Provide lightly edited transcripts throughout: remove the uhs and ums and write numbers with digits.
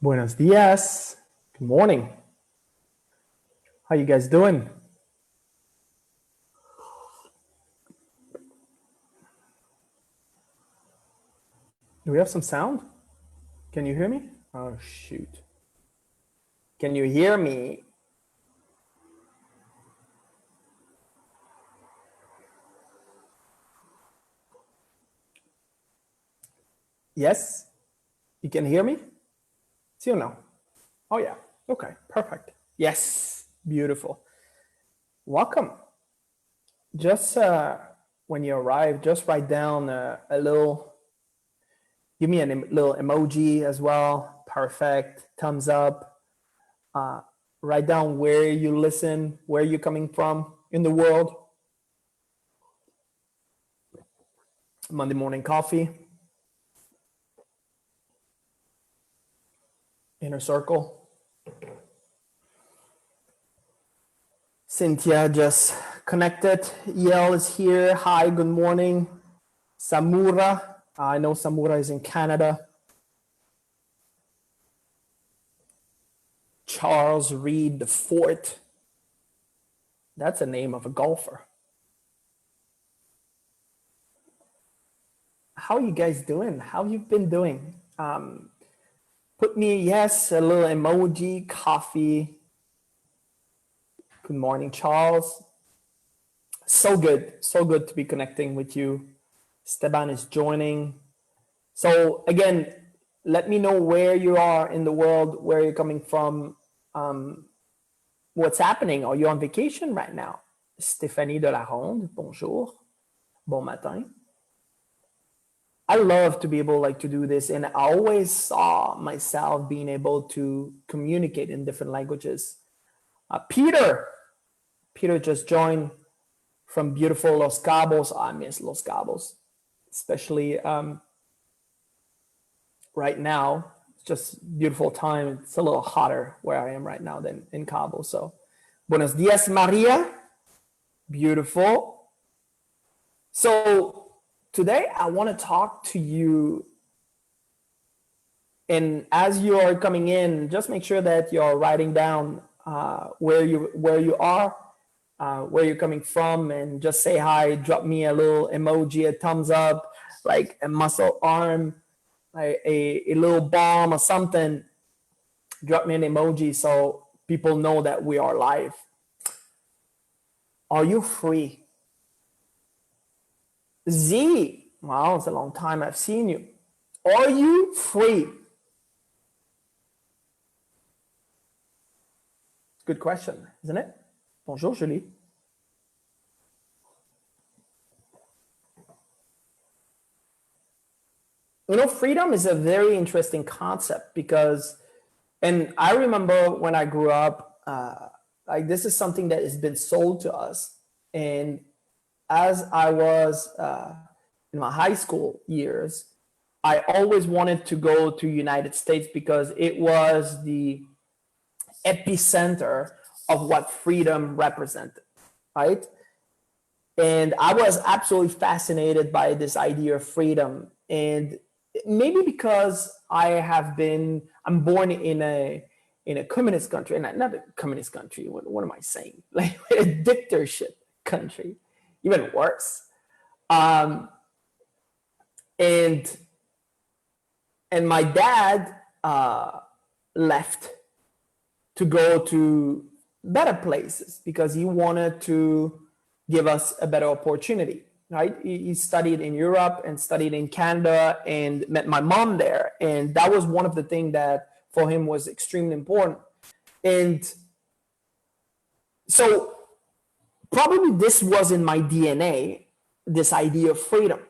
Buenos dias. Good morning. How you guys doing? Do we have some sound? Can you hear me? Oh, shoot. Can you hear me? Yes? You can hear me? See or no? Oh, yeah. Okay, perfect. Yes, beautiful. Welcome. Just when you arrive, just write down a little, give me a little emoji as well. Perfect. Thumbs up. Write down where you listen, where you're coming from in the world. Monday morning coffee. Inner circle. Cynthia just connected. Yale is here. Hi, good morning. Samura. I know Samura is in Canada. Charles Reed the Fourth. That's the name of a golfer. How are you guys doing? How have you been doing? Put me, yes, a little emoji, coffee. Good morning, Charles. So good to be connecting with you. Esteban is joining. So again, let me know where you are in the world, where you're coming from, what's happening. Are you on vacation right now? Stéphanie de la Ronde, bonjour, bon matin. I love to be able to do this, and I always saw myself being able to communicate in different languages. Peter just joined from beautiful Los Cabos. I miss Los Cabos, especially right now. It's just beautiful time. It's a little hotter where I am right now than in Cabo. So, buenos dias, Maria. Beautiful. So today I want to talk to you, and as you are coming in, just make sure that you're writing down where you are, where you're coming from, and just say hi. Drop me a little emoji, a thumbs up, like a muscle arm, a little bomb or something. Drop me an emoji so people know that we are live. Are you free? Z, wow, it's a long time I've seen you. Are you free? Good question, isn't it? Bonjour, Julie. You know, freedom is a very interesting concept because, and I remember when I grew up, like this is something that has been sold to us. And as I was in my high school years, I always wanted to go to United States because it was the epicenter of what freedom represented, right? And I was absolutely fascinated by this idea of freedom. And maybe because I'm born in a communist country, and not a communist country, what am I saying? Like a dictatorship country, even worse. And my dad left to go to better places because he wanted to give us a better opportunity, right? He studied in Europe and studied in Canada and met my mom there. And that was one of the things that for him was extremely important. And so probably this was in my DNA, this idea of freedom.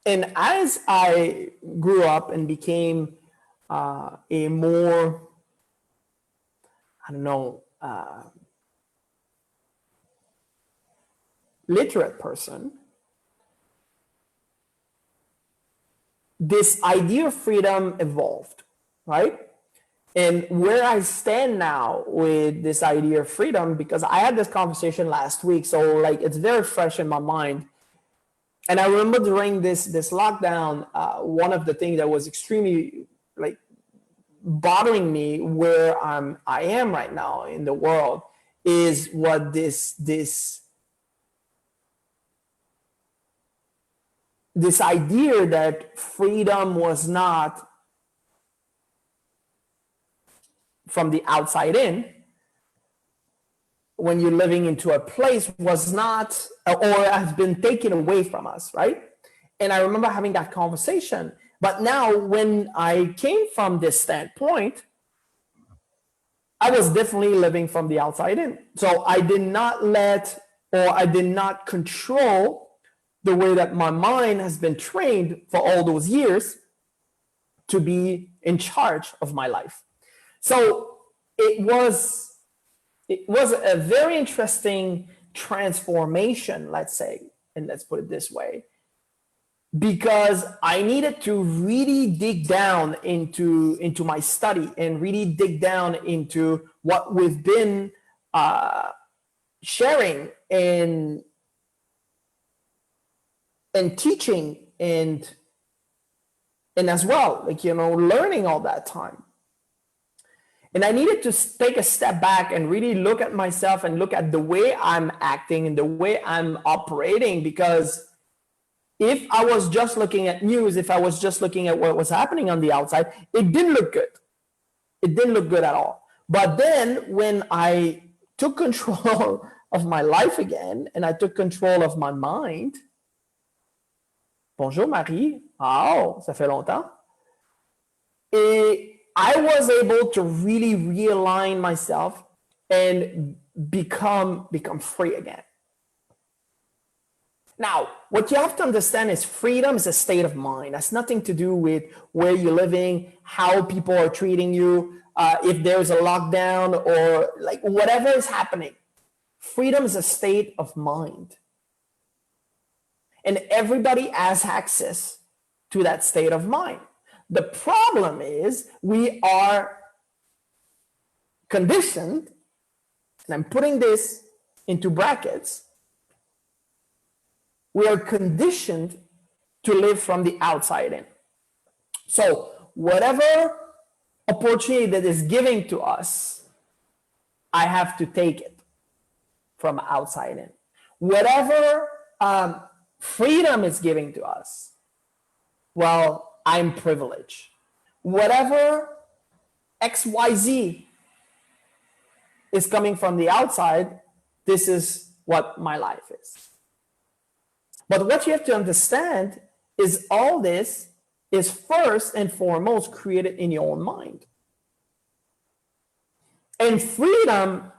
And as I grew up and became a more, I don't know, literate person, this idea of freedom evolved, right? And where I stand now with this idea of freedom, because I had this conversation last week, so like it's very fresh in my mind. And I remember during this lockdown, one of the things that was extremely like bothering me where I am right now in the world is what this idea that freedom was not from the outside in, when you're living into a place, was not or has been taken away from us, right? And I remember having that conversation. But now when I came from this standpoint, I was definitely living from the outside in. So I did not let, or I did not control the way that my mind has been trained for all those years to be in charge of my life. So it was a very interesting transformation, let's say, and let's put it this way, because I needed to really dig down into my study and really dig down into what we've been sharing and teaching and as well, like, learning all that time. And I needed to take a step back and really look at myself and look at the way I'm acting and the way I'm operating. Because if I was just looking at news, if I was just looking at what was happening on the outside, it didn't look good. It didn't look good at all. But then when I took control of my life again and I took control of my mind, bonjour Marie, oh, ça fait longtemps. Et I was able to really realign myself and become free again. Now, what you have to understand is freedom is a state of mind. That's nothing to do with where you're living, how people are treating you, if there's a lockdown or like whatever is happening. Freedom is a state of mind. And everybody has access to that state of mind. The problem is we are conditioned, and I'm putting this into brackets, we are conditioned to live from the outside in. So whatever opportunity that is given to us, I have to take it from outside in. Whatever freedom is giving to us, well, I'm privileged. Whatever XYZ is coming from the outside, this is what my life is. But what you have to understand is all this is first and foremost created in your own mind. And freedom,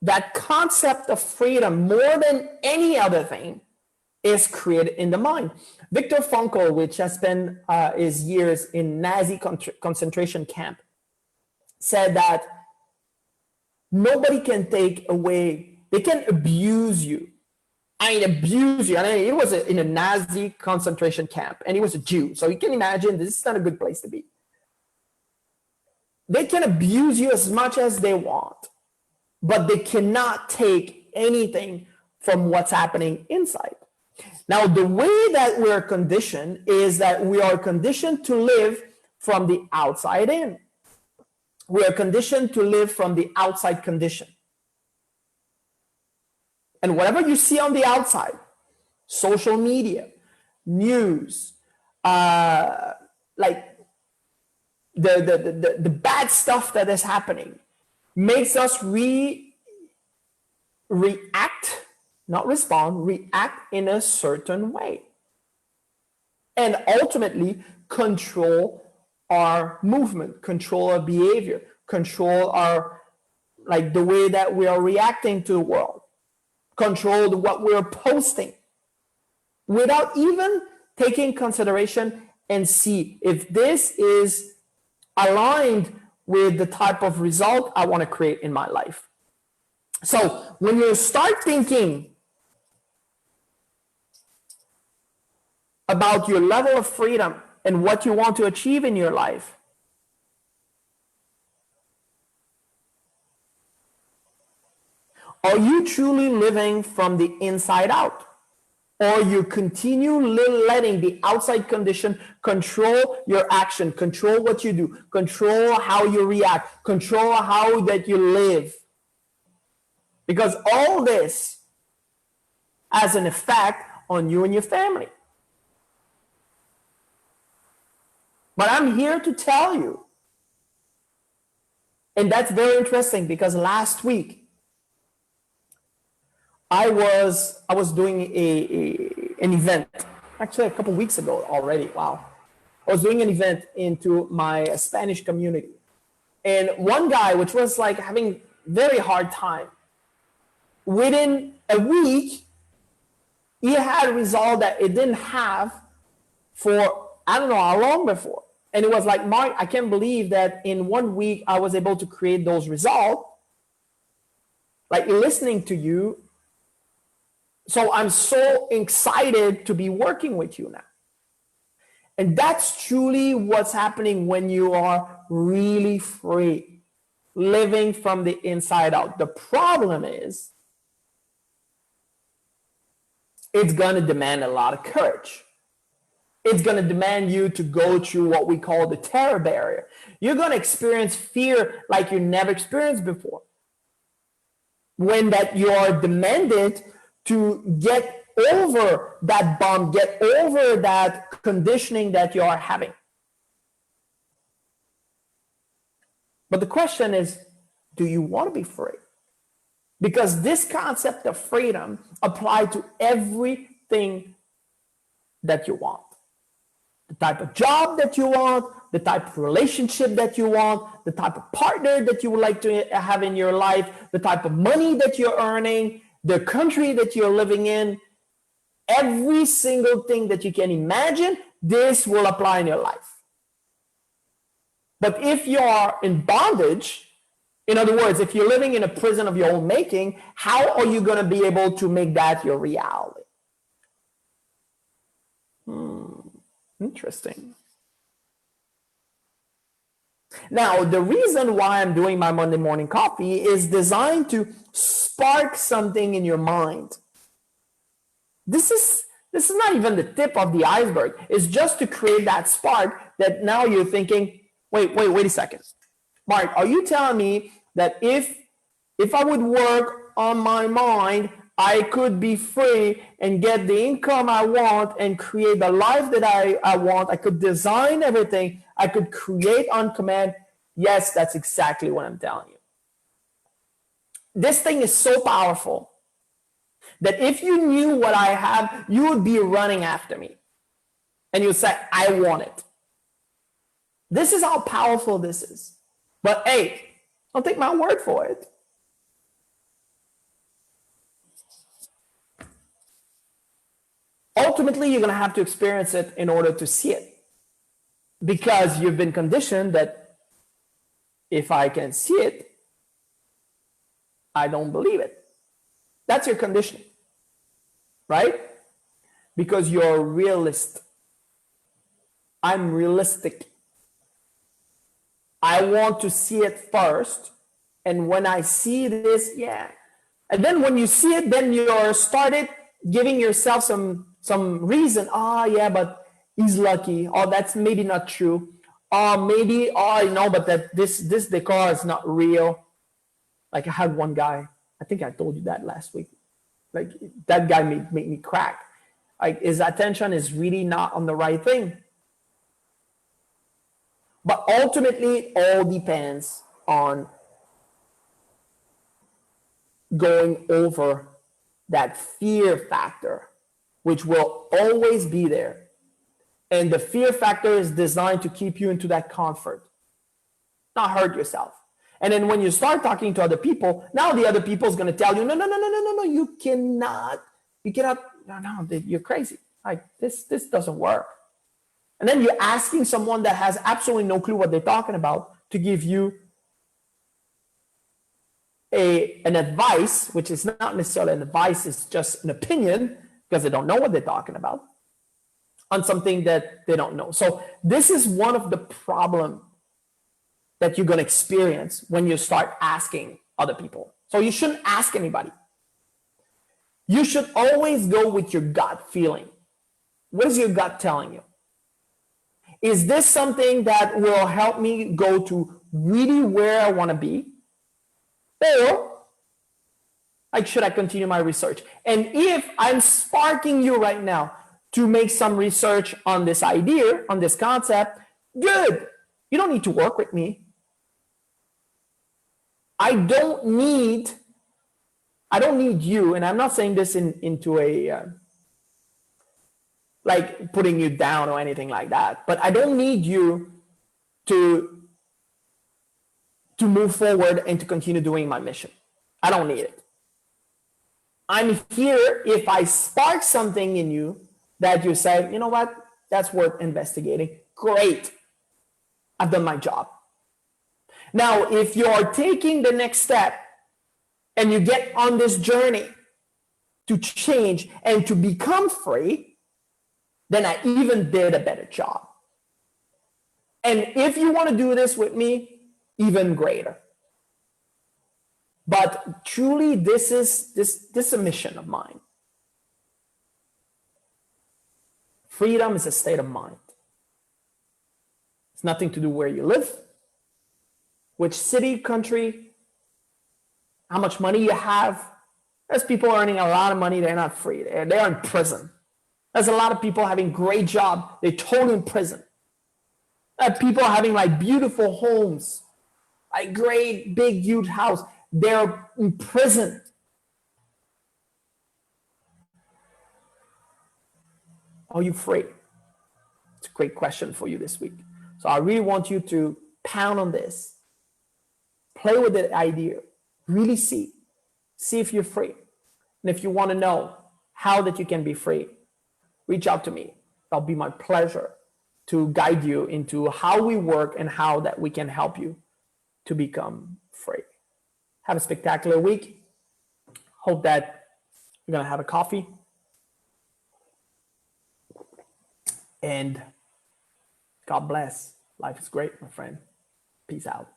that concept of freedom, more than any other thing, is created in the mind. Viktor Frankl, which has spent his years in Nazi concentration camp, said that nobody can take away, they can abuse you. Abuse you. He was in a Nazi concentration camp and he was a Jew. So you can imagine this is not a good place to be. They can abuse you as much as they want, but they cannot take anything from what's happening inside. Now, the way that we're conditioned is that we are conditioned to live from the outside in. We are conditioned to live from the outside condition. And whatever you see on the outside, social media, news, like the bad stuff that is happening, makes us react, not respond, react in a certain way. And ultimately control our movement, control our behavior, control our, like the way that we are reacting to the world, control what we're posting, without even taking consideration and see if this is aligned with the type of result I want to create in my life. So when you start thinking about your level of freedom and what you want to achieve in your life, are you truly living from the inside out? or you continue letting the outside condition control your action, control what you do, control how you react, control how that you live. Because all this has an effect on you and your family. But I'm here to tell you, and that's very interesting because last week I was doing an event, actually a couple weeks ago already. Wow. I was doing an event into my Spanish community. And one guy, which was like having very hard time, within a week, he had a result that it didn't have for I don't know how long before. And it was like, Mark, I can't believe that in 1 week I was able to create those results. Like listening to you. So I'm so excited to be working with you now. And that's truly what's happening when you are really free, living from the inside out. The problem is, it's going to demand a lot of courage. It's going to demand you to go through what we call the terror barrier. You're going to experience fear like you never experienced before. When that you are demanded to get over that bump, get over that conditioning that you are having. But the question is, do you want to be free? Because this concept of freedom applies to everything that you want. The type of job that you want, the type of relationship that you want, the type of partner that you would like to have in your life, the type of money that you're earning, the country that you're living in, every single thing that you can imagine, this will apply in your life. But if you are in bondage, in other words, if you're living in a prison of your own making, how are you going to be able to make that your reality? Interesting. Now, the reason why I'm doing my Monday morning coffee is designed to spark something in your mind. This is not even the tip of the iceberg. It's just to create that spark that now you're thinking, wait a second. Mark, are you telling me that if I would work on my mind, I could be free and get the income I want and create the life that I want? I could design everything. I could create on command. Yes, that's exactly what I'm telling you. This thing is so powerful that if you knew what I have, you would be running after me. And you'd say, I want it. This is how powerful this is. But hey, don't take my word for it. Ultimately, you're going to have to experience it in order to see it. Because you've been conditioned that if I can see it, I don't believe it. That's your conditioning, right? Because you're a realist. I'm realistic. I want to see it first. And when I see this, yeah. And then when you see it, then you're started giving yourself some reason. Yeah, but he's lucky. That's maybe not true. Maybe, but that this decor is not real. Like I had one guy, I think I told you that last week. Like that guy made me crack. Like his attention is really not on the right thing. But ultimately, it all depends on going over that fear factor, which will always be there. And the fear factor is designed to keep you into that comfort, not hurt yourself. And then when you start talking to other people, now the other people is going to tell you, no, you cannot, no, you're crazy. Like this doesn't work. And then you're asking someone that has absolutely no clue what they're talking about to give you an advice, which is not necessarily an advice, it's just an opinion because they don't know what they're talking about on something that they don't know. So this is one of the problems that you're going to experience when you start asking other people. So you shouldn't ask anybody. You should always go with your gut feeling. What is your gut telling you? Is this something that will help me go to really where I want to be? Or like, should I continue my research? And if I'm sparking you right now to make some research on this idea, on this concept, good. You don't need to work with me. I don't need you, and I'm not saying this into a like putting you down or anything like that, but I don't need you to move forward and to continue doing my mission. I don't need it. I'm here if I spark something in you that you say, you know what, that's worth investigating. Great. I've done my job. Now, if you're taking the next step and you get on this journey to change and to become free, then I even did a better job. And if you want to do this with me, even greater. But truly, this is a mission of mine. Freedom is a state of mind. It's nothing to do where you live, which city, country, how much money you have. There's people earning a lot of money, they're not free. They're in prison. There's a lot of people having great job, they're totally in prison. There are people having like beautiful homes, like great big huge house. They're imprisoned. Are you free? It's a great question for you this week. So I really want you to pound on this. Play with the idea. Really see if you're free. And if you want to know how that you can be free, reach out to me. It'll be my pleasure to guide you into how we work and how that we can help you to become free. Have a spectacular week. Hope that you're going to have a coffee. And God bless. Life is great, my friend. Peace out.